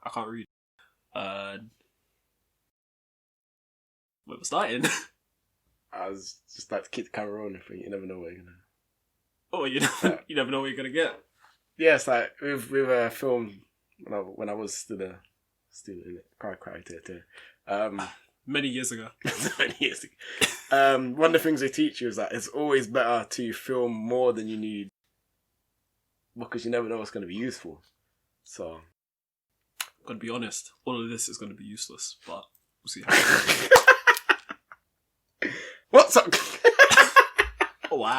I can't read. Wait, we're starting. I was just like to keep the camera on. I think you never know what you're gonna. Oh, you never know what you're gonna get. Yeah, it's like with a film when I was still in it. Cry, tear. Many years ago. Many years ago. One of the things they teach you is that it's always better to film more than you need because you never know what's going to be useful. So, I'm gonna be honest. All of this is gonna be useless, but we'll see how. What's up? Wow.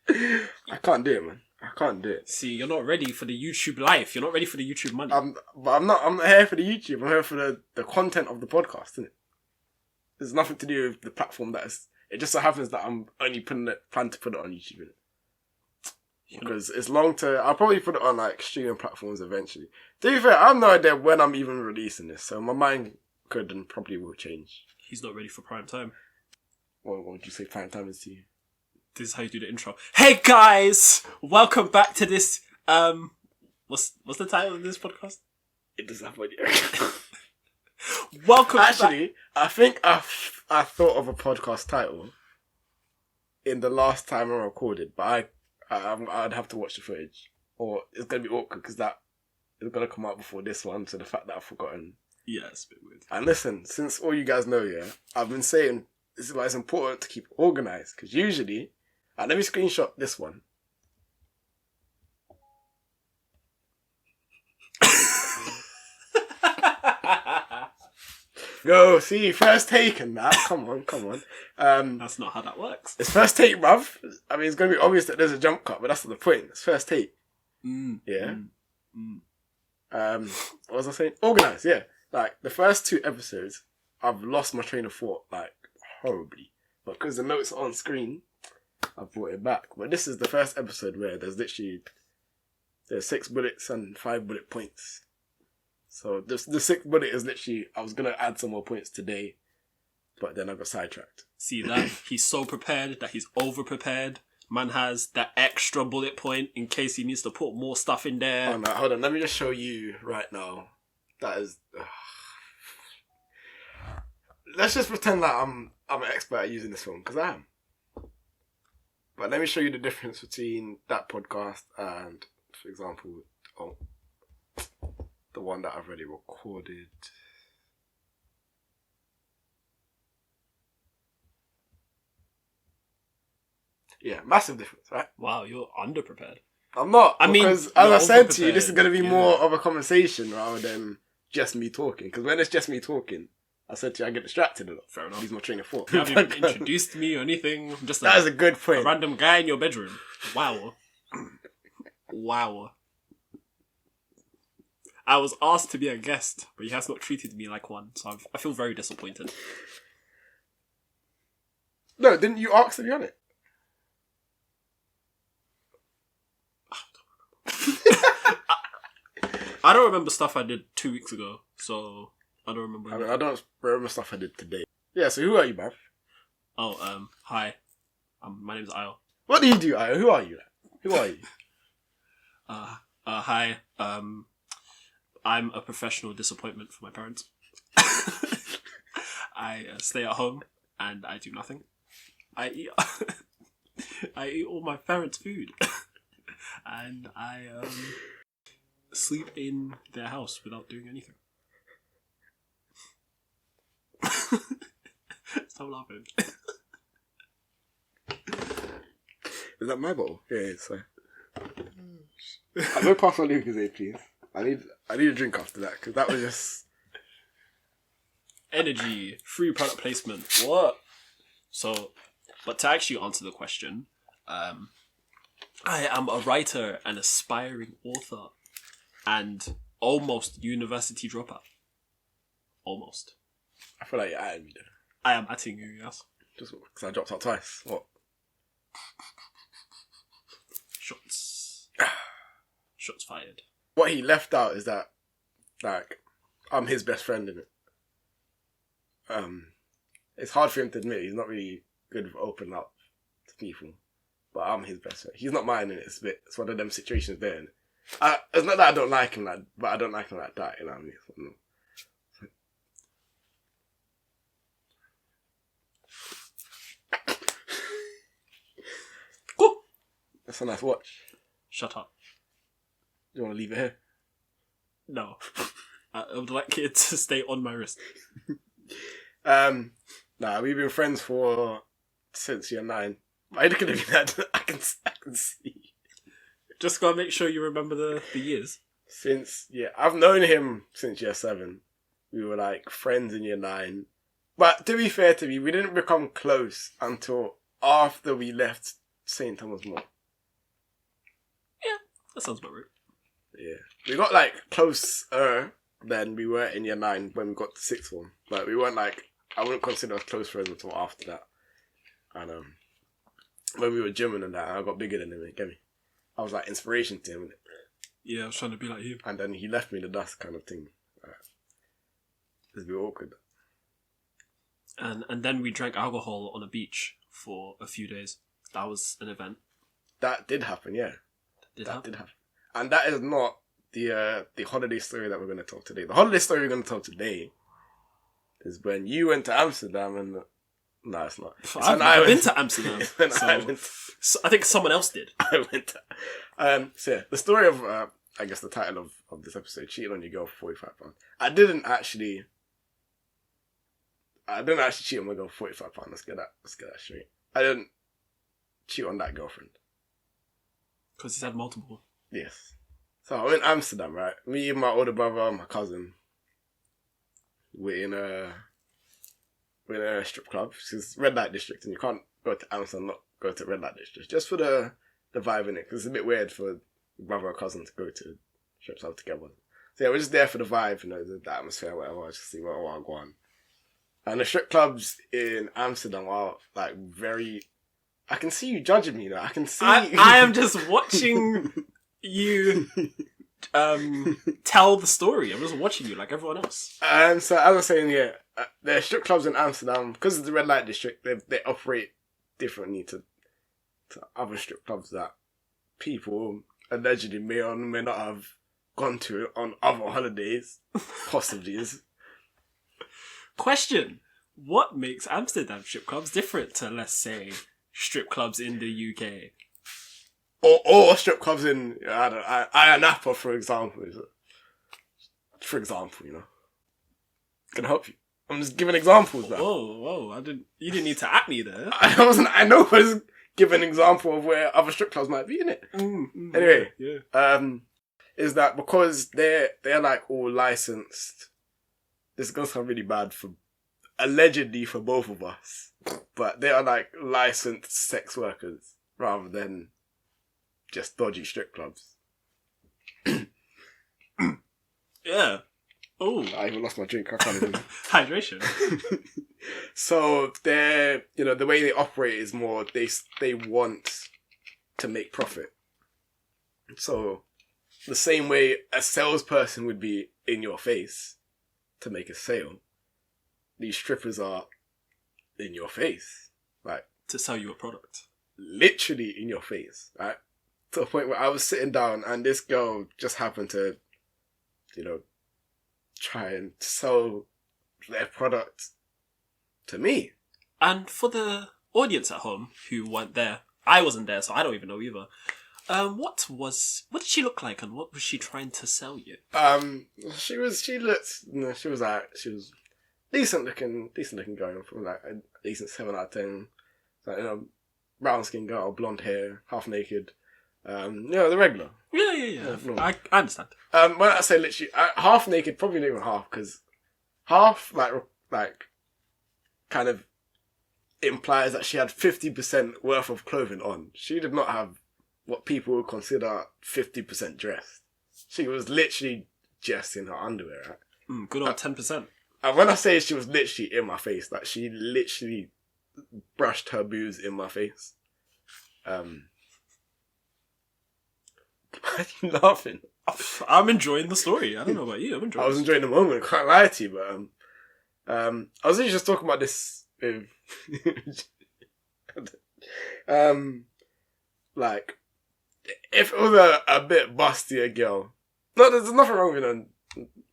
I can't do it, man. I can't do it. See, you're not ready for the YouTube life. You're not ready for the YouTube money. I'm not here for the YouTube. I'm here for the content of the podcast, isn't it? There's nothing to do with the platform that is. It just so happens that I'm only plan to put it on YouTube, innit? Because it's long to. I'll probably put it on like streaming platforms eventually. To be fair, I have no idea when I'm even releasing this, so my mind could and probably will change. He's not ready for prime time. What would you say prime time is to you? This is how you do the intro. Hey guys, welcome back to this. What's the title of this podcast? It doesn't have idea. Welcome. Actually, I think I thought of a podcast title in the last time I recorded, but I'd have to watch the footage, or it's gonna be awkward because that is gonna come out before this one. So the fact that I've forgotten. Yeah, it's a bit weird. And listen, since all you guys know, yeah, I've been saying this is why it's important to keep organised because usually. Let me screenshot this one. Go, see, first take and that. Come on. That's not how that works. It's first take, bruv. I mean, it's going to be obvious that there's a jump cut, but that's not the point. It's first take. Yeah. What was I saying? Organised, yeah. Like, the first 2 episodes, I've lost my train of thought, like, horribly. But because the notes are on screen, I brought it back. But this is the first episode where there's 6 bullets and 5 bullet points. So the 6th bullet is literally, I was going to add some more points today, but then I got sidetracked. See that? He's so prepared that he's over-prepared. Man has that extra bullet point in case he needs to put more stuff in there. Oh no, hold on. Let me just show you right now. That is... Let's just pretend that I'm an expert at using this film, because I am. But let me show you the difference between that podcast and, for example, the one that I've already recorded. Yeah, massive difference, right? Wow, you're underprepared. I'm not. Because, as I said to you, this is going to be more of a conversation rather than just me talking. Because when it's just me talking, I said to you, I get distracted a lot. Fair enough. Lose my train of thought. You haven't even introduced me or anything. I'm just that is a good point. A random guy in your bedroom. Wow. Wow. I was asked to be a guest, but he has not treated me like one, so I feel very disappointed. No, didn't you ask to be on it? I don't remember stuff I did 2 weeks ago, so I don't remember. I don't remember stuff I did today. Yeah, so who are you, man? Oh, hi. My name's Ayo. What do you do, Ayo? Who are you? Who are you? Hi. I'm a professional disappointment for my parents. I stay at home and I do nothing. I eat all my parents' food. And I sleep in their house without doing anything. Stop laughing. Is that my bottle? Yeah, it's fine. I'm going to pass on Lucas, please. I need a drink after that, because that was just... Energy, free product placement, what? So, but to actually answer the question, I am a writer and aspiring author and almost university dropout. Almost. I feel like you're at me, though. I am atting you, yes. Just because I dropped out twice. What? Shots fired. What he left out is that, like, I'm his best friend, innit? It's hard for him to admit. He's not really good with opening up to people. But I'm his best friend. He's not mine, innit? It's one of them situations there, innit? It's not that I don't like him, like, but I don't like him like that. You know what I mean? Cool. That's a nice watch. Shut up. You want to leave it here? No. I would like it to stay on my wrist. Nah, we've been friends since year 9. Why are you looking at me that? I can see. Just gotta make sure you remember the years. I've known him since year 7. We were like friends in year 9. But to be fair to me, we didn't become close until after we left St. Thomas More. Yeah, that sounds about right. Yeah. We got like closer than we were in year 9 when we got to 6th form. But we weren't like, I wouldn't consider us close friends until after that. And when we were gymming and that, I got bigger than him, get me? I was like inspiration to him. Yeah, I was trying to be like you. And then he left me in the dust kind of thing. It's a bit awkward. And then we drank alcohol on a beach for a few days. That was an event. That did happen, yeah. That did happen. And that is not the holiday story that we're going to talk today. The holiday story we're going to talk today is when you went to Amsterdam and... No, it's not. I've never been to Amsterdam. So I think someone else did. I went to... So yeah, the story of... I guess the title of this episode, Cheating on Your Girl for £45. I didn't actually cheat on my girl for £45. Let's get that straight. I didn't cheat on that girlfriend. Because he's had multiple. Yes. So I'm in Amsterdam, right? Me and my older brother and my cousin. We're in a strip club. It's red light district, and you can't go to Amsterdam, not go to red light district. Just for the vibe in it, because it's a bit weird for brother or cousin to go to strip club together. So yeah, we're just there for the vibe, the atmosphere, whatever. Just see what I go on. And the strip clubs in Amsterdam are like very. I can see you judging me now. I can see. I am just watching you tell the story. I'm just watching you like everyone else. So as I was saying, yeah, there are strip clubs in Amsterdam because it's the red light district. They operate differently to other strip clubs that people allegedly may or may not have gone to on other holidays, possibly. Question: what makes Amsterdam strip clubs different to, let's say, strip clubs in the UK? Or strip clubs in, I don't know, Napa, for example. For example, Can I help you? I'm just giving examples now. Whoa, you didn't need to at me there. I know I was giving an example of where other strip clubs might be, innit? Anyway, yeah. Is that because they're like all licensed. This is going to sound really bad allegedly for both of us, but they are like licensed sex workers rather than just dodgy strip clubs. Yeah. Oh, I even lost my drink. I can't even. Hydration. So they're, the way they operate is more they want to make profit. So the same way a salesperson would be in your face to make a sale, these strippers are in your face, like to sell you a product. Literally in your face, right? To the point where I was sitting down and this girl just happened to, try and sell their product to me. And for the audience at home who weren't there, I wasn't there, so I don't even know either. What did she look like, and what was she trying to sell you? She was decent looking girl, from like a decent 7 out of 10. So, brown skin girl, blonde hair, half naked. The regular. Yeah. I understand. When I say literally half naked, probably not even half, because half like kind of implies that she had 50% worth of clothing on. She did not have what people would consider 50% dressed. She was literally just in her underwear, right? Good old 10%. And when I say she was literally in my face, like she literally brushed her boobs in my face. Why are you laughing? I'm enjoying the story. I don't know about you. I was enjoying the moment. I can't lie to you, but I was literally just talking about this with like if it was a bit bustier girl, no, there's nothing wrong with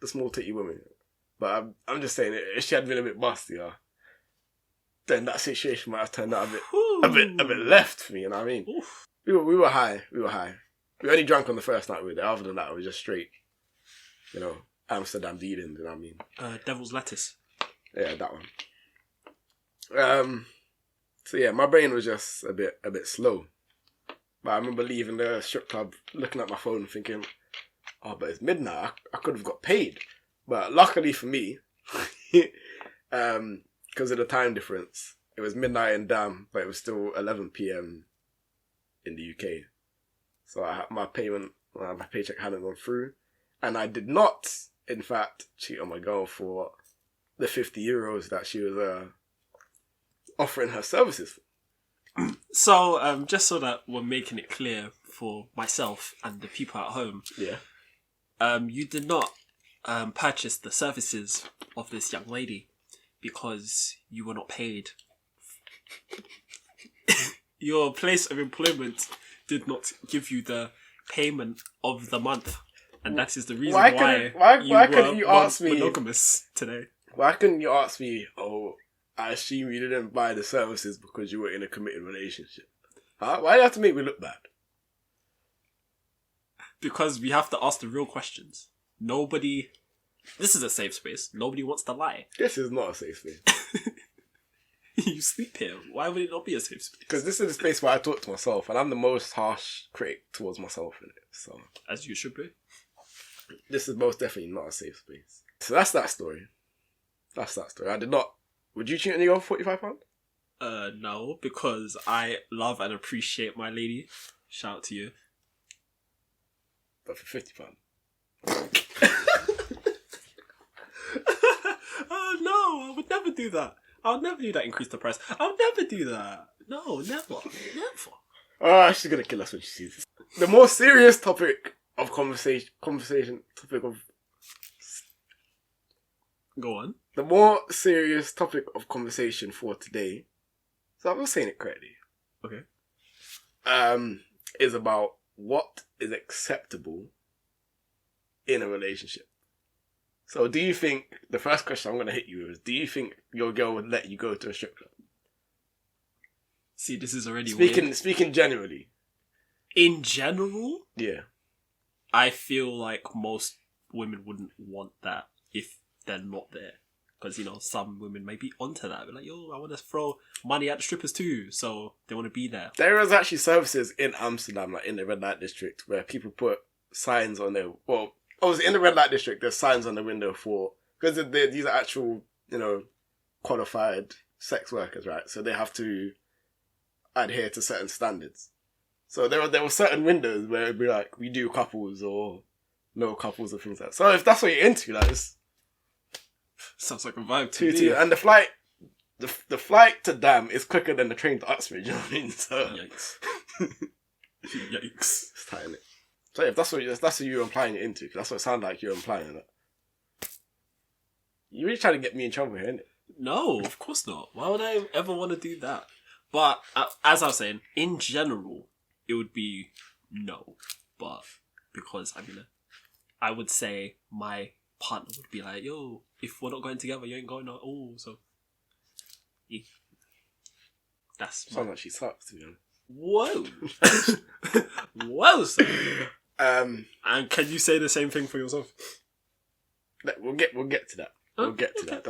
the small titty woman. But I'm just saying, if she had been a bit bustier, then that situation might have turned out a bit left for me. You know what I mean? Oof. We were high. We only drank on the first night we were there. Other than that, it was just straight, Amsterdam dealing. You know what I mean? Devil's lettuce. Yeah, that one. So yeah, my brain was just a bit slow. But I remember leaving the strip club, looking at my phone, thinking, "Oh, but it's midnight. I could have got paid." But luckily for me, because of the time difference, it was midnight in Dam, but it was still 11 p.m. in the UK. So my paycheck hadn't gone through, and I did not, in fact, cheat on my girl for the €50 that she was offering her services for. So, just so that we're making it clear for myself and the people at home, you did not purchase the services of this young lady because you were not paid. Your place of employment did not give you the payment of the month, and that is the reason why couldn't you ask me monogamous today. Why couldn't you ask me? Oh, I assume you didn't buy the services because you were in a committed relationship. Huh? Why do you have to make me look bad? Because we have to ask the real questions. This is a safe space. Nobody wants to lie. This is not a safe space. You sleep here. Why would it not be a safe space? Because this is a space where I talk to myself, and I'm the most harsh critic towards myself in it. So, as you should be. This is most definitely not a safe space. So that's that story. I did not. Would you cheat on your girl for £45? No, because I love and appreciate my lady. Shout out to you. But for £50. Oh no, I would never do that. I'll never do that. Increase the price. I'll never do that. No, never. Oh, she's gonna kill us when she sees this. The more serious topic of conversation. Go on. The more serious topic of conversation for today. So I'm saying it correctly. Okay. Is about what is acceptable in a relationship. So do you think, the first question I'm going to hit you with is, do you think your girl would let you go to a strip club? See, this is already weird. Speaking generally. In general? Yeah. I feel like most women wouldn't want that if they're not there. Because, some women may be onto that. They're like, yo, I want to throw money at the strippers too. So they want to be there. There is actually services in Amsterdam, like in the red light district, where people put signs on there. Well, obviously in the red light district, there's signs on the window for, because these are actual, qualified sex workers, right? So they have to adhere to certain standards. So there were certain windows where it'd be like, we do couples or no couples or things like that. So if that's what you're into, like, it's sounds like a vibe to me. And the flight to Dam is quicker than the train to Uxbridge, you know what I mean? So Yikes. Yikes. It's tight, innit? So if that's what you're implying it into, because that's what it sounds like you're implying it. You're really trying to get me in trouble here, innit? No, of course not. Why would I ever want to do that? But as I was saying, in general, it would be no. But because I would say my partner would be like, yo, if we're not going together, you ain't going out. Oh, so yeah. That's sounds like she sucks, to be honest. Whoa. Whoa, son. And can you say the same thing for yourself? We'll get to that. We'll get to that.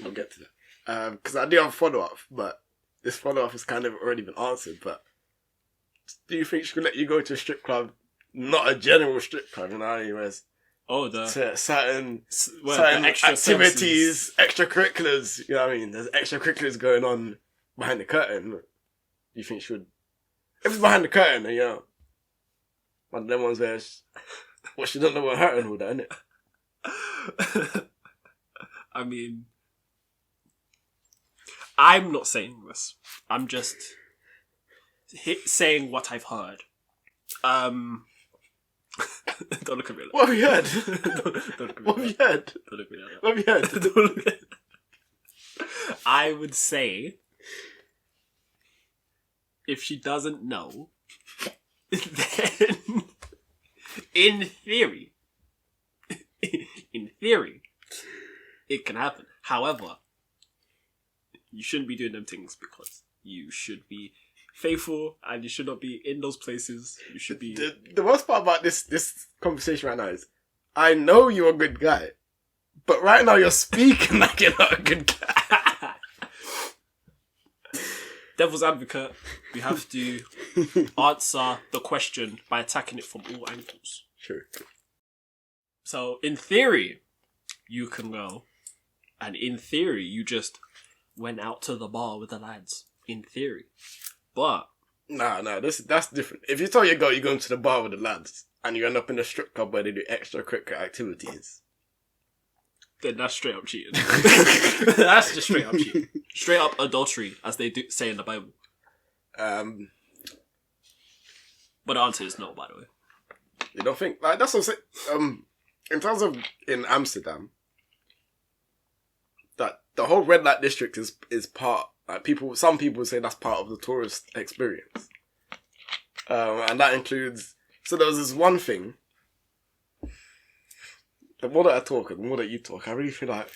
We'll get to that. Because I do have a follow-up, but this follow-up has kind of already been answered. But do you think she could let you go to a strip club? Not a general strip club, anyways. Oh, certain extra activities, extracurriculars. You know what I mean? There's extracurriculars going on behind the curtain. Do you think she would? If it's behind the curtain, then, one of them ones where she don't know what hurting all that, innit? I mean, I'm not saying this. I'm just saying what I've heard. Don't look at me like that. What have you heard? Don't look at me What have you heard? Don't look at me like that. What have you heard? Don't look at me. I would say, if she doesn't know, then in theory, it can happen. However, you shouldn't be doing them things because you should be faithful and you should not be in those places. You should be... The worst part about this conversation right now is I know you're a good guy, but right now you're speaking like you're not a good guy. Devil's advocate, we have to answer the question by attacking it from all angles. True. So, in theory, you can go, and in theory, you just went out to the bar with the lads. In theory. But... Nah, that's different. If you tell your girl you're going to the bar with the lads, and you end up in a strip club where they do extracurricular activities... Then that's straight up cheating. That's just straight up cheating. Straight up adultery, as they do say in the Bible. But the answer is no, by the way. You don't think? Like, that's what I'm saying. In terms of in Amsterdam, that the whole red light district is part. Like some people say that's part of the tourist experience, and that includes. So there was this one thing. The more that I talk and the more that you talk, I really feel like,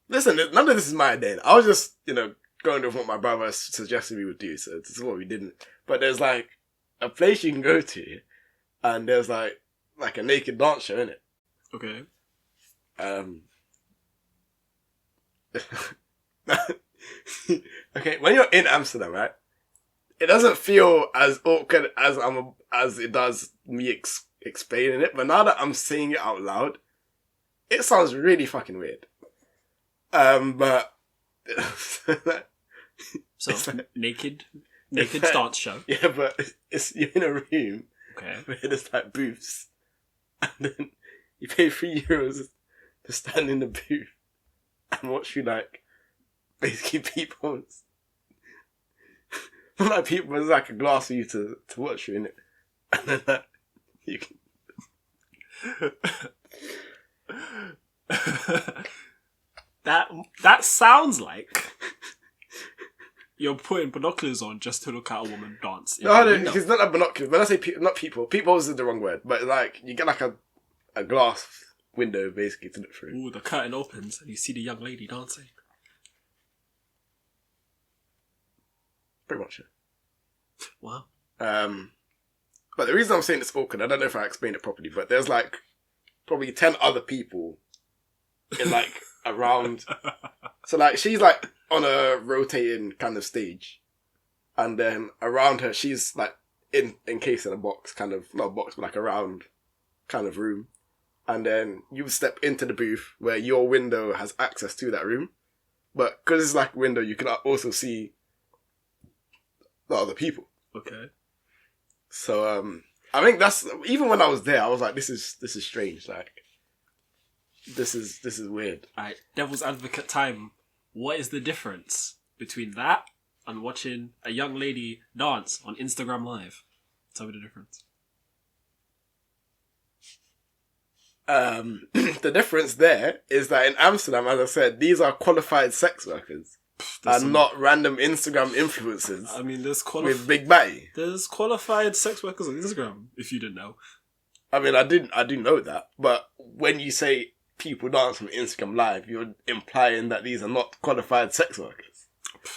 listen, none of this is my idea. I was just, going with what my brother suggested we would do, so this is what we didn't. But there's like a place you can go to, and there's like a naked dance show in it. Okay. Okay, when you're in Amsterdam, right? It doesn't feel as awkward as it does me explaining it, but now that I'm saying it out loud, it sounds really fucking weird. But so like, naked dance show. Yeah, but you're in a room. Okay. Where there's like booths, and then you pay €3 to stand in the booth and watch you like basically people. Not like people, there's like a glass for you to watch you in it, and then like, you can. That sounds like you're putting binoculars on just to look at a woman dance. No, it's not like binoculars. When I say not people, people is the wrong word, but like you get like a glass window basically to look through. Ooh, the curtain opens and you see the young lady dancing. Pretty much. Wow. But the reason I'm saying it's awkward, I don't know if I explained it properly, but there's like probably 10 other people in like around. So like she's like on a rotating kind of stage, and then around her she's like encased in a box, kind of not a box but like a round kind of room, and then you step into the booth where your window has access to that room, but because it's like a window you can also see the other people. Okay. So I think that's, even when I was there I was like, this is strange, like this is weird. Alright, devil's advocate time. What is the difference between that and watching a young lady dance on Instagram Live? Tell me the difference. The difference there is that in Amsterdam, as I said, these are qualified sex workers and not random Instagram influencers. I mean, with big batty. There's qualified sex workers on Instagram, if you didn't know. I mean, I do know that, but when you say people dance on Instagram Live, you're implying that these are not qualified sex workers.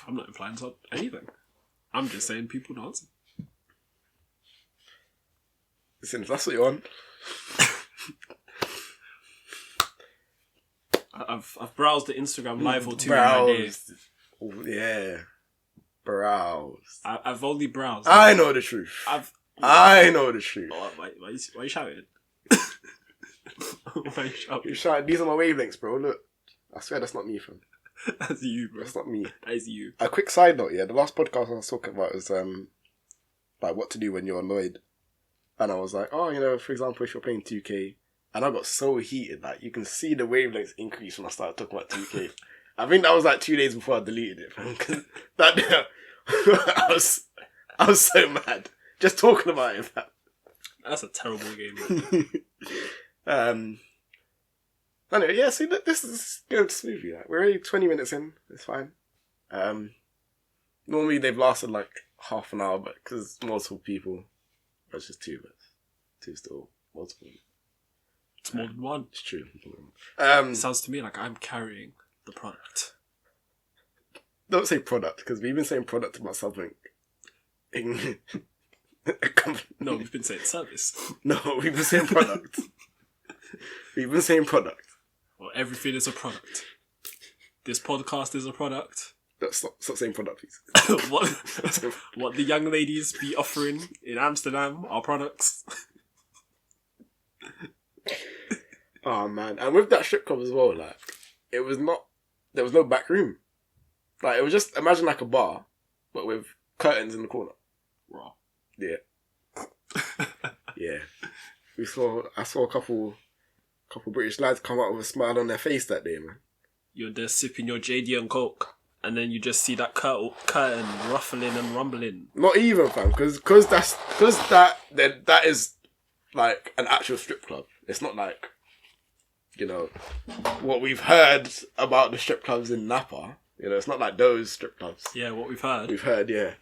I'm not implying anything. I'm just saying people dancing. Listen, if that's what you want. I've browsed the Instagram Live or two in my day. Yeah. Browse. I've only browsed. I know the truth. I know the truth. Oh, why are you shouting? Why are you shouting? You're shouting. These are my wavelengths, bro. Look. I swear that's not me, fam. That's you, bro. That's not me. That is you. A quick side note, yeah. The last podcast I was talking about was like what to do when you're annoyed. And I was like, oh, for example, if you're playing 2K, and I got so heated, like you can see the wavelengths increase when I started talking about 2K. I think that was like 2 days before I deleted it, because that day I was so mad just talking about it. Man. That's a terrible game. Anyway, yeah. See, this is going smoothly. Like, we're already 20 minutes in. It's fine. Normally they've lasted like half an hour, but because multiple people, That's just two, but two still multiple. It's more than one. It's true. It sounds to me like I'm carrying the product. Don't say product, because we've been saying product about something. No, we've been saying service. No, we've been saying product. We've been saying product. Well, everything is a product. This podcast is a product. Stop saying product, please. what the young ladies be offering in Amsterdam are products. Oh man, and with that strip club as well, like there was no back room. Like it was just, imagine like a bar, but with curtains in the corner. Raw. Yeah. Yeah. I saw a couple British lads come out with a smile on their face that day, man. You're there sipping your JD and Coke, and then you just see that curtain ruffling and rumbling. Not even, fam, because that is like an actual strip club. It's not like, you know, what we've heard about the strip clubs in Napa. You know, it's not like those strip clubs. Yeah, what we've heard. We've heard, yeah.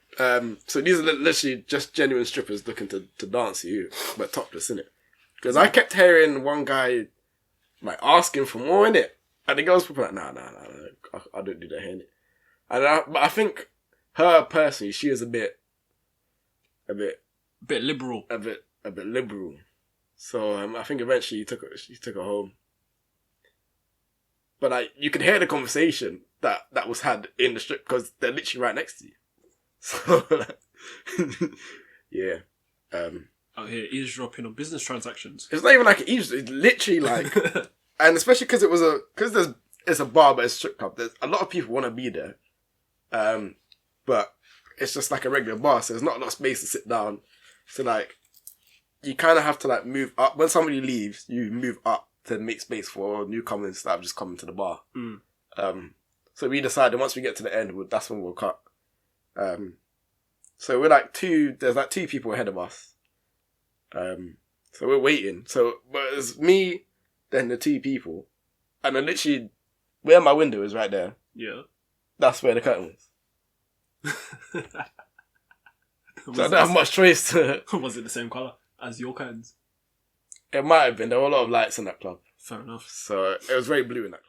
So these are literally just genuine strippers looking to dance to you, but topless, innit? Because I kept hearing one guy like asking for more, innit? And the girls were like, nah, I don't do that here, innit? But I think her personally, she is a bit liberal. A bit liberal. So I think eventually he took her home. But like you could hear the conversation that was had in the strip because they're literally right next to you. So like, yeah. Out here eavesdropping on business transactions. It's not even like an eavesdrop. It's literally like, and especially because it's a bar but it's a strip club. There's a lot of people want to be there, but it's just like a regular bar, so there's not a lot of space to sit down. So like, you kind of have to like move up. When somebody leaves, you move up to make space for newcomers that have just come into the bar. So we decided once we get to the end, that's when we'll cut. So we're like there's like two people ahead of us. So we're waiting. So but it's me, then the two people, and then literally where my window is right there. Yeah. That's where the curtain was. So I don't have much choice to... Was it the same colour as your curtains? It might have been. There were a lot of lights in that club. Fair enough. So it was very blue in that club.